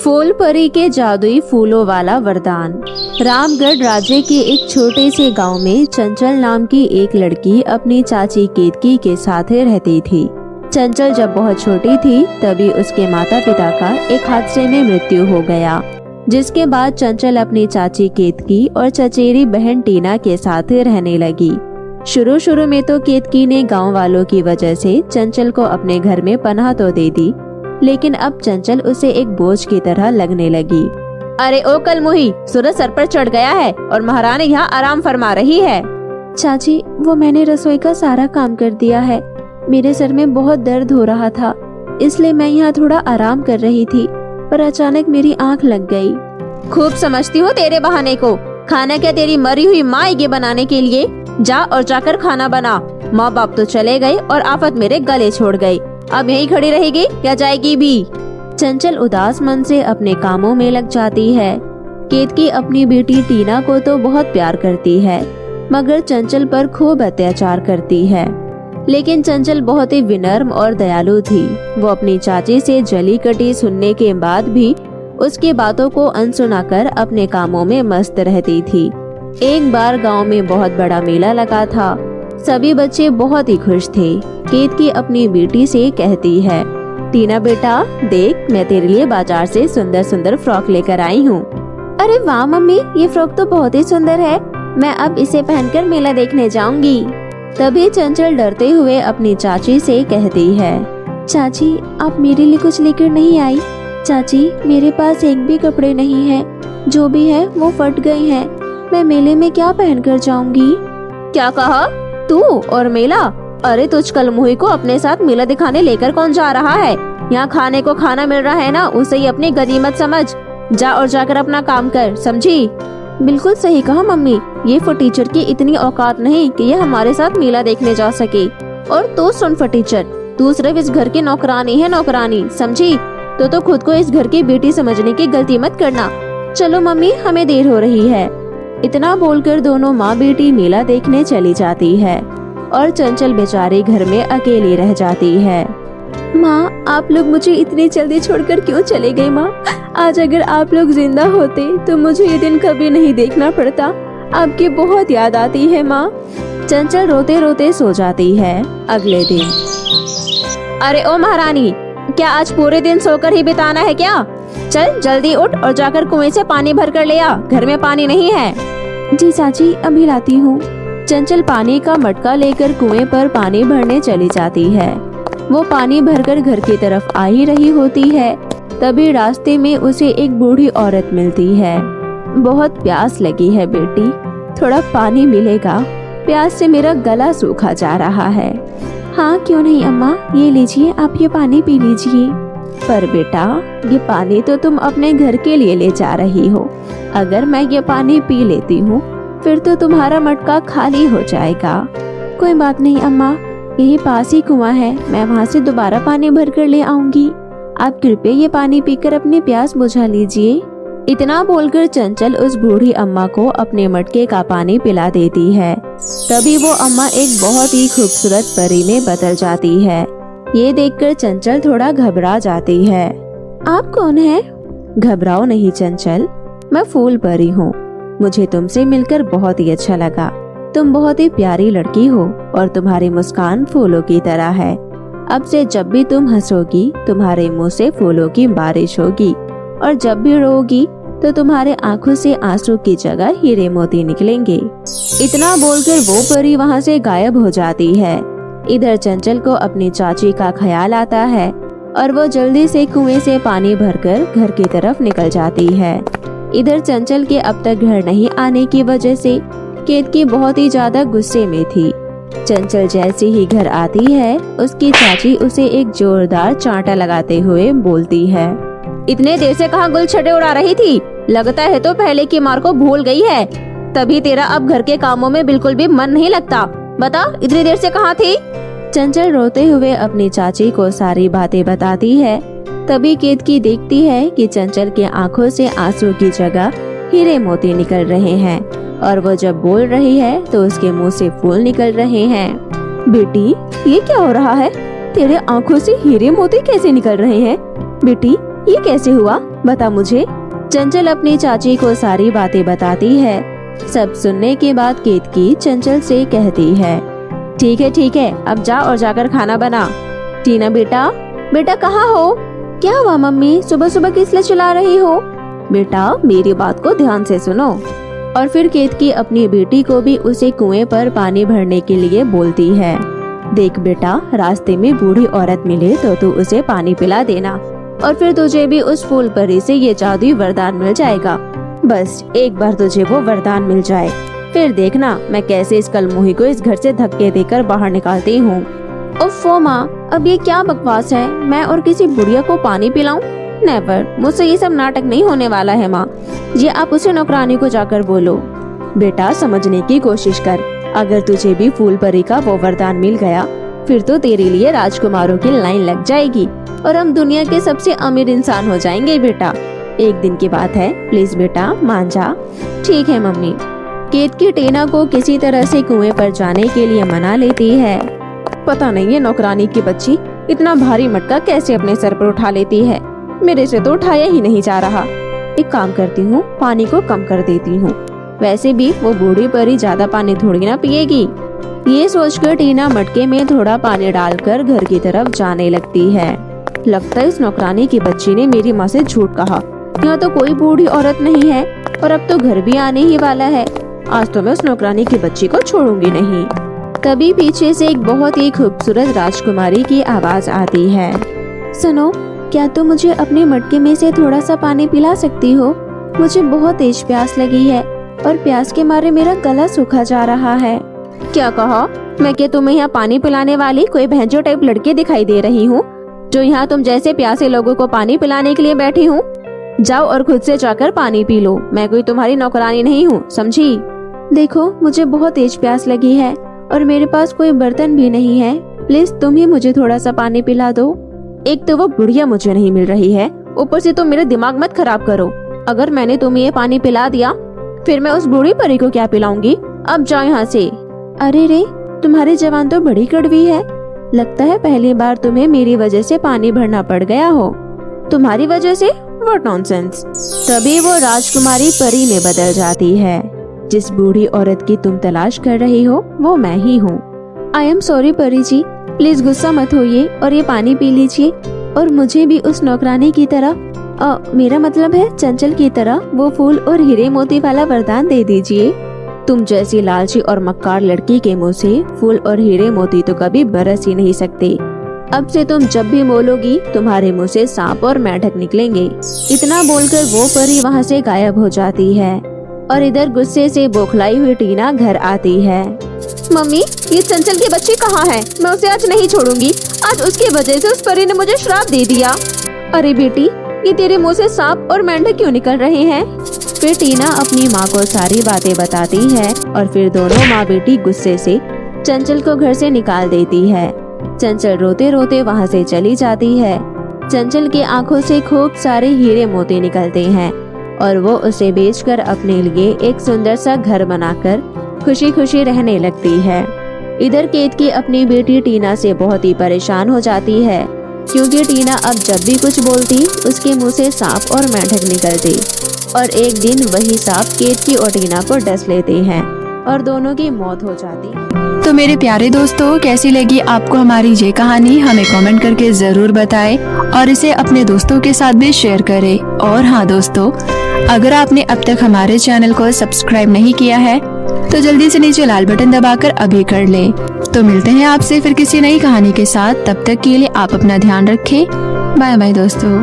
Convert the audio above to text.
फूल परी के जादुई फूलों वाला वरदान। रामगढ़ राज्य के एक छोटे से गांव में चंचल नाम की एक लड़की अपनी चाची केतकी के साथ रहती थी। चंचल जब बहुत छोटी थी तभी उसके माता पिता का एक हादसे में मृत्यु हो गया, जिसके बाद चंचल अपनी चाची केतकी और चचेरी बहन टीना के साथ रहने लगी। शुरू में तो केतकी ने गांव वालों की वजह से चंचल को अपने घर में पनाह तो दे दी, लेकिन अब चंचल उसे एक बोझ की तरह लगने लगी। अरे ओ कलमुही, सूरज सर पर चढ़ गया है और महारानी यहाँ आराम फरमा रही है। चाची, वो मैंने रसोई का सारा काम कर दिया है। मेरे सर में बहुत दर्द हो रहा था, इसलिए मैं यहाँ थोड़ा आराम कर रही थी, पर अचानक मेरी आँख लग गई। खूब समझती हूँ तेरे बहाने को। खाना क्या तेरी मरी हुई माँ आएगी बनाने के लिए? जा और जाकर खाना बना। माँ बाप तो चले गए और आफत मेरे गले छोड़ गई। अब यहीं खड़ी रहेगी या जाएगी भी? चंचल उदास मन से अपने कामों में लग जाती है। केतकी अपनी बेटी टीना को तो बहुत प्यार करती है, मगर चंचल पर खूब अत्याचार करती है। लेकिन चंचल बहुत ही विनम्र और दयालु थी। वो अपनी चाची से जली कटी सुनने के बाद भी उसकी बातों को अनसुना कर अपने कामों में मस्त रहती थी। एक बार गांव में बहुत बड़ा मेला लगा था। सभी बच्चे बहुत ही खुश थे। केतकी अपनी बेटी से कहती है, टीना बेटा देख, मैं तेरे लिए बाजार से सुंदर सुंदर फ्रॉक लेकर आई हूँ। अरे वाह मम्मी, ये फ्रॉक तो बहुत ही सुंदर है। मैं अब इसे पहनकर मेला देखने जाऊंगी। तभी चंचल डरते हुए अपनी चाची से कहती है, चाची आप मेरे लिए कुछ लेकर नहीं आई? चाची, मेरे पास एक भी कपड़े नहीं है, जो भी है वो फट गए हैं। मैं मेले में क्या पहनकर जाऊंगी? क्या कहा तू? और मेला? अरे तुझ कलमुही को अपने साथ मेला दिखाने लेकर कौन जा रहा है? यहाँ खाने को खाना मिल रहा है ना, उसे ही अपनी गनीमत समझ। जा और जाकर अपना काम कर, समझी? बिल्कुल सही कहा मम्मी, ये फटीचर की इतनी औकात नहीं कि ये हमारे साथ मेला देखने जा सके। और तू सुन फटीचर, तू सिर्फ इस घर की नौकरानी है, नौकरानी, समझी? तो खुद को इस घर की बेटी समझने की गलती मत करना। चलो मम्मी, हमें देर हो रही है। इतना बोलकर दोनों माँ बेटी मेला देखने चली जाती है और चंचल बेचारी घर में अकेली रह जाती है। माँ, आप लोग मुझे इतनी जल्दी छोड़कर क्यों चले गए? माँ, आज अगर आप लोग जिंदा होते तो मुझे ये दिन कभी नहीं देखना पड़ता। आपकी बहुत याद आती है माँ। चंचल रोते रोते सो जाती है। अगले दिन, अरे ओ महारानी, क्या आज पूरे दिन सोकर ही बिताना है क्या? चल जल्दी उठ और जाकर कुएं से पानी भर कर ले आ, घर में पानी नहीं है। जी चाची, अभी लाती हूँ। चंचल पानी का मटका लेकर कुएं पर पानी भरने चली जाती है। वो पानी भरकर घर की तरफ आ ही रही होती है, तभी रास्ते में उसे एक बूढ़ी औरत मिलती है। बहुत प्यास लगी है बेटी, थोड़ा पानी मिलेगा? प्यास से मेरा गला सूखा जा रहा है। हाँ क्यों नहीं अम्मा, ये लीजिए, आप ये पानी पी लीजिए। पर बेटा, ये पानी तो तुम अपने घर के लिए ले जा रही हो। अगर मैं ये पानी पी लेती हूँ फिर तो तुम्हारा मटका खाली हो जाएगा। कोई बात नहीं अम्मा, यही पास ही कुआं है, मैं वहाँ से दोबारा पानी भर कर ले आऊंगी। आप कृपया ये पानी पीकर अपनी प्यास बुझा लीजिए। इतना बोलकर चंचल उस बूढ़ी अम्मा को अपने मटके का पानी पिला देती है। तभी वो अम्मा एक बहुत ही खूबसूरत परी में बदल जाती है। ये देखकर चंचल थोड़ा घबरा जाती है। आप कौन है? घबराओ नहीं चंचल, मैं फूल परी हूँ। मुझे तुमसे मिलकर बहुत ही अच्छा लगा। तुम बहुत ही प्यारी लड़की हो और तुम्हारी मुस्कान फूलों की तरह है। अब से जब भी तुम हंसोगी तुम्हारे मुंह से फूलों की बारिश होगी, और जब भी रोगी तो तुम्हारे आंखों से आंसू की जगह हीरे मोती निकलेंगे। इतना बोलकर वो परी वहाँ से गायब हो जाती है। इधर चंचल को अपनी चाची का ख्याल आता है और वो जल्दी से कुएं से पानी भरकर घर की तरफ निकल जाती है। इधर चंचल के अब तक घर नहीं आने की वजह से केतकी बहुत ही ज्यादा गुस्से में थी। चंचल जैसे ही घर आती है उसकी चाची उसे एक जोरदार चांटा लगाते हुए बोलती है, इतने देर से कहाँ गुलछटे उड़ा रही थी? लगता है तो पहले की मार को भूल गई है, तभी तेरा अब घर के कामों में बिल्कुल भी मन नहीं लगता। बता, इतनी देर से कहाँ थी? चंचल रोते हुए अपनी चाची को सारी बातें बताती है। तभी केतकी देखती है कि चंचल के आंखों से आंसू की जगह हीरे मोती निकल रहे हैं, और वो जब बोल रही है तो उसके मुंह से फूल निकल रहे हैं। बेटी, ये क्या हो रहा है? तेरे आंखों से हीरे मोती कैसे निकल रहे हैं? बेटी, ये कैसे हुआ, बता मुझे। चंचल अपनी चाची को सारी बातें बताती है। सब सुनने के बाद केतकी चंचल से कहती है, ठीक है, अब जा और जाकर खाना बना। टीना बेटा कहाँ हो? क्या हुआ मम्मी, सुबह सुबह किस लिए चिल्ला रही हो? बेटा मेरी बात को ध्यान से सुनो। और फिर केतकी अपनी बेटी को भी उसे कुएं पर पानी भरने के लिए बोलती है। देख बेटा, रास्ते में बूढ़ी औरत मिले तो तू उसे पानी पिला देना, और फिर तुझे भी उस फूल परी से ये जादुई वरदान मिल जाएगा। बस एक बार तुझे वो वरदान मिल जाए, फिर देखना मैं कैसे इस कलमुही को इस घर से धक्के देकर बाहर निकालती हूँ। ओफो माँ, अब ये क्या बकवास है, मैं और किसी बुढ़िया को पानी पिलाऊं? नेवर, मुझसे ये सब नाटक नहीं होने वाला है माँ। ये आप उसे नौकरानी को जाकर बोलो। बेटा समझने की कोशिश कर, अगर तुझे भी फूल परी का वो वरदान मिल गया, फिर तो तेरे लिए राजकुमारों की लाइन लग जाएगी और हम दुनिया के सबसे अमीर इंसान हो जाएंगे बेटा। एक दिन की बात है, प्लीज बेटा मान जा। ठीक है मम्मी। केतकी टीना को किसी तरह से कुएं पर जाने के लिए मना लेती है। पता नहीं ये नौकरानी की बच्ची इतना भारी मटका कैसे अपने सर पर उठा लेती है, मेरे से तो उठाया ही नहीं जा रहा। एक काम करती हूँ, पानी को कम कर देती हूँ, वैसे भी वो बूढ़ी परी ज्यादा पानी थोड़ी ना पिएगी। ये सोचकर टीना मटके में थोड़ा पानी डालकर घर की तरफ जाने लगती है। लगता है इस नौकरानी की बच्ची ने मेरी माँ से झूठ कहा, यहाँ तो कोई बूढ़ी औरत नहीं है और अब तो घर भी आने ही वाला है। आज तो मैं उस नौकरानी की बच्ची को छोड़ूंगी नहीं। तभी पीछे से एक बहुत ही खूबसूरत राजकुमारी की आवाज आती है। सुनो, क्या तुम मुझे अपने मटके में से थोड़ा सा पानी पिला सकती हो? मुझे बहुत तेज प्यास लगी है और प्यास के मारे मेरा गला सूखा जा रहा है। क्या कहा? मैं क्या तुम्हें यहाँ पानी पिलाने वाली कोई भैंजो टाइप लड़की दिखाई दे रही हूँ जो यहाँ तुम जैसे प्यासे लोगों को पानी पिलाने के लिए बैठी हूँ? जाओ और खुद से जाकर पानी पी लो, मैं कोई तुम्हारी नौकरानी नहीं हूँ, समझी? देखो मुझे बहुत तेज प्यास लगी है और मेरे पास कोई बर्तन भी नहीं है, प्लीज तुम ही मुझे थोड़ा सा पानी पिला दो। एक तो वो बुढ़िया मुझे नहीं मिल रही है, ऊपर से तुम मेरा दिमाग मत खराब करो। अगर मैंने तुम्हें ये पानी पिला दिया फिर मैं उस बूढ़ी परी को क्या पिलाऊंगी? अब जाओ यहाँ से। अरे रे, तुम्हारी जबान तो बड़ी कड़वी है, लगता है पहली बार तुम्हें मेरी वजह से पानी भरना पड़ गया हो। तुम्हारी वजह से? What nonsense. तभी वो राजकुमारी परी में बदल जाती है। जिस बूढ़ी औरत की तुम तलाश कर रही हो वो मैं ही हूँ। आई एम सॉरी परी जी, प्लीज गुस्सा मत होइए और ये पानी पी लीजिए और मुझे भी उस नौकरानी की तरह, मेरा मतलब है चंचल की तरह, वो फूल और हीरे मोती वाला वरदान दे दीजिए। तुम जैसी लालची और मक्कार लड़की के मुंह से फूल और हीरे मोती तो कभी बरस ही नहीं सकते। अब से तुम जब भी बोलोगी तुम्हारे मुंह से सांप और मेंढक निकलेंगे। इतना बोलकर वो परी वहाँ से गायब हो जाती है और इधर गुस्से से बौखलाई हुई टीना घर आती है। मम्मी, ये चंचल की बच्ची कहाँ है? मैं उसे आज नहीं छोड़ूंगी, आज उसकी वजह से उस परी ने मुझे श्राप दे दिया। अरे बेटी, ये तेरे मुंह से सांप और मेंढक क्यों निकल रहे हैं? फिर टीना अपनी माँ को सारी बातें बताती है और फिर दोनों माँ बेटी गुस्से से चंचल को घर से निकाल देती है। चंचल रोते रोते वहाँ से चली जाती है। चंचल की आंखों से खूब सारे हीरे मोती निकलते हैं और वो उसे बेचकर अपने लिए एक सुंदर सा घर बनाकर खुशी खुशी रहने लगती है। इधर केतकी अपनी बेटी टीना से बहुत ही परेशान हो जाती है क्योंकि टीना अब जब भी कुछ बोलती उसके मुंह से सांप और मेंढक निकलते और एक दिन वही सांप केतकी और टीना को डस लेते हैं और दोनों की मौत हो जाती। तो मेरे प्यारे दोस्तों, कैसी लगी आपको हमारी ये कहानी? हमें कमेंट करके जरूर बताएं और इसे अपने दोस्तों के साथ भी शेयर करें। और हाँ दोस्तों, अगर आपने अब तक हमारे चैनल को सब्सक्राइब नहीं किया है तो जल्दी से नीचे लाल बटन दबाकर अभी कर लें। तो मिलते हैं आपसे फिर किसी नई कहानी के साथ, तब तक के लिए आप अपना ध्यान रखें। बाय बाय दोस्तों।